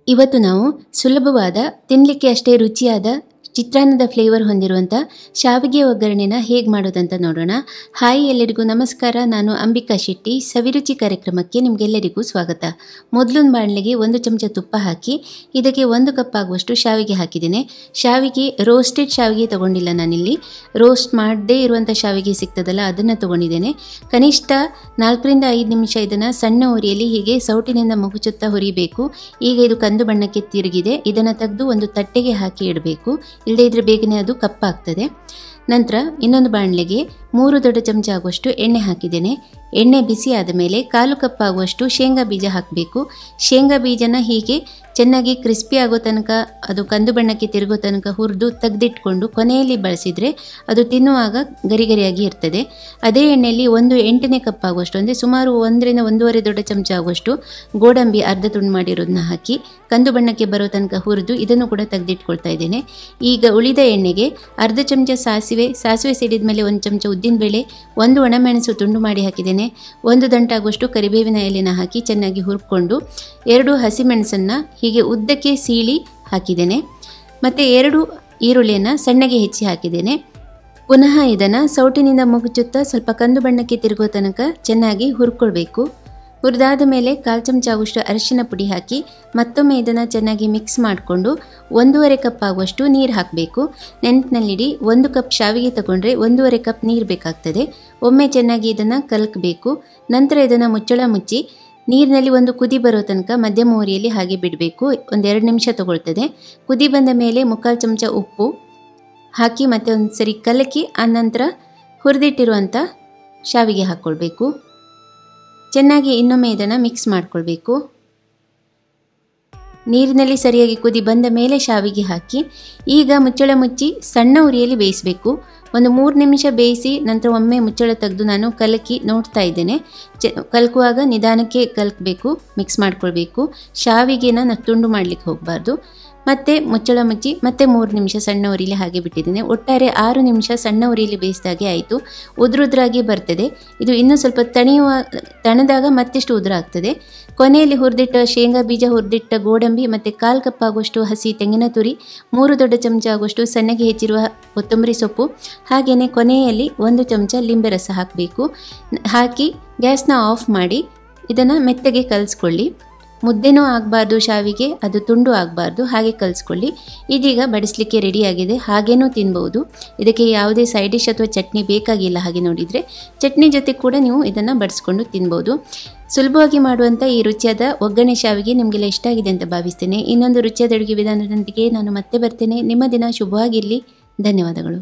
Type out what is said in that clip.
ಇವತ್ತು ನಾವು ಸುಲಭವಾದ ತಿನ್ನಲಿಕ್ಕೆ ಅಷ್ಟೇ ರುಚಿಯಾದ ಚಿತ್ರಾನ್ನದ ಫ್ಲೇವರ್ ಹೊಂದಿರುವಂಥ ಶಾವಿಗೆ ಒಗ್ಗರಣೆನ ಹೇಗೆ ಮಾಡೋದಂತ ನೋಡೋಣ. ಹಾಯ್ ಎಲ್ಲರಿಗೂ ನಮಸ್ಕಾರ. ನಾನು ಅಂಬಿಕಾ ಶೆಟ್ಟಿ. ಸವಿರುಚಿ ಕಾರ್ಯಕ್ರಮಕ್ಕೆ ನಿಮಗೆಲ್ಲರಿಗೂ ಸ್ವಾಗತ. ಮೊದಲೊಂದು ಬಾಣಲೆಗೆ 1 ಚಮಚ ತುಪ್ಪ ಹಾಕಿ ಇದಕ್ಕೆ 1 ಕಪ್ ಆಗುವಷ್ಟು ಶಾವಿಗೆ ಹಾಕಿದ್ದೇನೆ. ಶಾವಿಗೆ ರೋಸ್ಟೆಡ್ ಶಾವಿಗೆ ತೊಗೊಂಡಿಲ್ಲ, ನಾನಿಲ್ಲಿ ರೋಸ್ಟ್ ಮಾಡದೇ ಇರುವಂಥ ಶಾವಿಗೆ ಸಿಗ್ತದಲ್ಲ ಅದನ್ನು ತೊಗೊಂಡಿದ್ದೇನೆ. ಕನಿಷ್ಠ 4 ರಿಂದ 5 ನಿಮಿಷ ಇದನ್ನು ಸಣ್ಣ ಉರಿಯಲ್ಲಿ ಹೀಗೆ ಸೌಟಿನಿಂದ ಮುಗುಚುತ್ತಾ ಹುರಿಬೇಕು. ಈಗ ಇದು ಕಂದು ಬಣ್ಣಕ್ಕೆ ತಿರುಗಿದೆ. ಇದನ್ನು ತೆಗೆದು ಒಂದು ತಟ್ಟೆಗೆ ಹಾಕಿ ಇಡಬೇಕು, ಇಲ್ಲದೇ ಇದ್ರೆ ಬೇಗನೆ ಅದು ಕಪ್ಪಾಗ್ತದೆ. ನಂತರ ಇನ್ನೊಂದು ಬಾಣಲೆಗೆ 3 ದೊಡ್ಡ ಚಮಚ ಆಗುವಷ್ಟು ಎಣ್ಣೆ ಹಾಕಿದ್ದೇನೆ. ಎಣ್ಣೆ ಬಿಸಿ ಆದ ಮೇಲೆ 1/4 ಕಪ್ ಆಗುವಷ್ಟು ಶೇಂಗಾ ಬೀಜ ಹಾಕಬೇಕು. ಶೇಂಗಾ ಬೀಜನ ಹೀಗೆ ಚೆನ್ನಾಗಿ ಕ್ರಿಸ್ಪಿ ಆಗೋ ತನಕ, ಅದು ಕಂದು ಬಣ್ಣಕ್ಕೆ ತಿರುಗೋ ತನಕ ಹುರಿದು ತೆಗೆದಿಟ್ಕೊಂಡು ಕೊನೆಯಲ್ಲಿ ಬಳಸಿದರೆ ಅದು ತಿನ್ನುವಾಗ ಗರಿಗರಿಯಾಗಿ ಇರ್ತದೆ. ಅದೇ ಎಣ್ಣೆಯಲ್ಲಿ 1/8 ಕಪ್ ಆಗುವಷ್ಟು, ಅಂದರೆ ಸುಮಾರು 1 ರಿಂದ 1.5 ದೊಡ್ಡ ಚಮಚ ಆಗುವಷ್ಟು ಗೋಡಂಬಿ ಅರ್ಧ ತುಂಡು ಮಾಡಿರೋದನ್ನ ಹಾಕಿ ಕಂದು ಬಣ್ಣಕ್ಕೆ ಬರೋ ತನಕ ಹುರಿದು ಇದನ್ನು ಕೂಡ ತೆಗೆದಿಟ್ಕೊಳ್ತಾ ಇದ್ದೇನೆ. ಈಗ ಉಳಿದ ಎಣ್ಣೆಗೆ ಅರ್ಧ ಚಮಚ ಸಾಸಿವೆ ಸಿಡಿದ ಮೇಲೆ 1 ಚಮಚ ಉದ್ದಿನಬೇಳೆ, 1 ಒಣಮೆಣಸು ತುಂಡು ಮಾಡಿ ಹಾಕಿದ್ದೇನೆ. 1 ದಂಟಾಗುವಷ್ಟು ಕರಿಬೇವಿನ ಎಲೆನ ಹಾಕಿ ಚೆನ್ನಾಗಿ ಹುರ್ಕೊಂಡು 2 ಹಸಿಮೆಣಸನ್ನು ಹೀಗೆ ಉದ್ದಕ್ಕೆ ಸೀಳಿ ಹಾಕಿದ್ದೇನೆ. ಮತ್ತು 2 ಈರುಳ್ಳಿಯನ್ನು ಸಣ್ಣಗೆ ಹೆಚ್ಚಿ ಹಾಕಿದ್ದೇನೆ. ಪುನಃ ಇದನ್ನು ಸೌಟಿನಿಂದ ಮುಗುಚುತ್ತಾ ಸ್ವಲ್ಪ ಕಂದು ಬಣ್ಣಕ್ಕೆ ತಿರುಗೋ ತನಕ ಚೆನ್ನಾಗಿ ಹುರ್ಕೊಳ್ಬೇಕು. ಹುರಿದಾದ ಮೇಲೆ 1/4 ಚಮಚ ಆಗುವಷ್ಟು ಅರಿಶಿನ ಪುಡಿ ಹಾಕಿ ಮತ್ತೊಮ್ಮೆ ಇದನ್ನು ಚೆನ್ನಾಗಿ ಮಿಕ್ಸ್ ಮಾಡಿಕೊಂಡು 1.5 ಕಪ್ ಆಗುವಷ್ಟು ನೀರು ಹಾಕಬೇಕು. ನೆನಪಿನಲ್ಲಿಡಿ, 1 ಕಪ್ ಶಾವಿಗೆ ತಗೊಂಡ್ರೆ 1.5 ಕಪ್ ನೀರು ಬೇಕಾಗ್ತದೆ. ಒಮ್ಮೆ ಚೆನ್ನಾಗಿ ಇದನ್ನು ಕಲಕಬೇಕು. ನಂತರ ಇದನ್ನು ಮುಚ್ಚಳ ಮುಚ್ಚಿ ನೀರಿನಲ್ಲಿ ಒಂದು ಕುದಿ ಬರೋ ತನಕ ಮಧ್ಯಮ ಉರಿಯಲ್ಲಿ ಹಾಗೆ ಬಿಡಬೇಕು. 1-2 ನಿಮಿಷ ತಗೊಳ್ತದೆ. ಕುದಿ ಬಂದ ಮೇಲೆ 3/4 ಚಮಚ ಉಪ್ಪು ಹಾಕಿ ಮತ್ತೆ ಒಂದು ಸರಿ ಕಲಕಿ ಆನಂತರ ಹುರಿದಿಟ್ಟಿರುವಂಥ ಶಾವಿಗೆ ಹಾಕ್ಕೊಳ್ಬೇಕು. ಚೆನ್ನಾಗಿ ಇನ್ನೊಮ್ಮೆ ಇದನ್ನು ಮಿಕ್ಸ್ ಮಾಡಿಕೊಳ್ಬೇಕು. ನೀರಿನಲ್ಲಿ ಸರಿಯಾಗಿ ಕುದಿ ಬಂದ ಮೇಲೆ ಶಾವಿಗೆ ಹಾಕಿ ಈಗ ಮುಚ್ಚಳ ಮುಚ್ಚಿ ಸಣ್ಣ ಉರಿಯಲ್ಲಿ ಬೇಯಿಸಬೇಕು. ಒಂದು 3 ನಿಮಿಷ ಬೇಯಿಸಿ ನಂತರ ಒಮ್ಮೆ ಮುಚ್ಚಳ ತೆಗೆದು ನಾನು ಕಲಕಿ ನೋಡ್ತಾ ಇದ್ದೇನೆ. ಕಲಕುವಾಗ ನಿಧಾನಕ್ಕೆ ಕಲಕಬೇಕು, ಮಿಕ್ಸ್ ಮಾಡ್ಕೊಳ್ಬೇಕು. ಶಾವಿಗೆನ ತುಂಡು ಮಾಡಲಿಕ್ಕೆ ಹೋಗಬಾರ್ದು. ಮತ್ತೆ ಮುಚ್ಚಳ ಮುಚ್ಚಿ ಮತ್ತೆ 3 ನಿಮಿಷ ಸಣ್ಣ ಉರಿಯಲ್ಲಿ ಹಾಗೆ ಬಿಟ್ಟಿದ್ದೇನೆ. ಒಟ್ಟಾರೆ 6 ನಿಮಿಷ ಸಣ್ಣ ಉರಿಯಲ್ಲಿ ಬೇಯಿಸಿದಾಗೆ ಆಯಿತು. ಉದುರುದ್ರಾಗಿ ಬರ್ತದೆ. ಇದು ಇನ್ನೂ ಸ್ವಲ್ಪ ತಣದಾಗ ಮತ್ತೆಷ್ಟು ಉದುರು ಆಗ್ತದೆ. ಕೊನೆಯಲ್ಲಿ ಹುರಿದಿಟ್ಟ ಶೇಂಗಾ ಬೀಜ, ಹುರಿದಿಟ್ಟ ಗೋಡಂಬಿ ಮತ್ತು 1/4 ಕಪ್ ಆಗುವಷ್ಟು ಹಸಿ ತೆಂಗಿನ ತುರಿ, 3 ದೊಡ್ಡ ಚಮಚ ಆಗುವಷ್ಟು ಸಣ್ಣಗೆ ಹೆಚ್ಚಿರುವ ಕೊತ್ತಂಬರಿ ಸೊಪ್ಪು, ಹಾಗೆಯೇ ಕೊನೆಯಲ್ಲಿ 1 ಚಮಚ ಲಿಂಬೆ ರಸ ಹಾಕಬೇಕು. ಹಾಕಿ ಗ್ಯಾಸ್ನ ಆಫ್ ಮಾಡಿ ಇದನ್ನು ಮೆತ್ತಗೆ ಕಲಿಸ್ಕೊಳ್ಳಿ. ಮುದ್ದೆನೂ ಆಗಬಾರ್ದು ಶಾವಿಗೆ, ಅದು ತುಂಡು ಆಗಬಾರ್ದು, ಹಾಗೆ ಕಲಿಸ್ಕೊಳ್ಳಿ. ಇದೀಗ ಬಡಿಸಲಿಕ್ಕೆ ರೆಡಿಯಾಗಿದೆ. ಹಾಗೇನೂ ತಿನ್ಬೋದು. ಇದಕ್ಕೆ ಯಾವುದೇ ಸೈಡ್ ಡಿಶ್ ಅಥವಾ ಚಟ್ನಿ ಬೇಕಾಗಿಲ್ಲ. ಹಾಗೆ ನೋಡಿದರೆ ಚಟ್ನಿ ಜೊತೆ ಕೂಡ ನೀವು ಇದನ್ನು ಬಡಿಸ್ಕೊಂಡು ತಿನ್ಬೋದು. ಸುಲಭವಾಗಿ ಮಾಡುವಂಥ ಈ ರುಚಿಯಾದ ಒಗ್ಗರಣೆ ಶಾವಿಗೆ ನಿಮಗೆಲ್ಲ ಇಷ್ಟ ಆಗಿದೆ ಅಂತ ಭಾವಿಸ್ತೇನೆ. ಇನ್ನೊಂದು ರುಚಿಯಾದ ಅಡುಗೆ ವಿಧಾನದೊಂದಿಗೆ ನಾನು ಮತ್ತೆ ಬರ್ತೇನೆ. ನಿಮ್ಮ ದಿನ ಶುಭವಾಗಿರಲಿ. ಧನ್ಯವಾದಗಳು.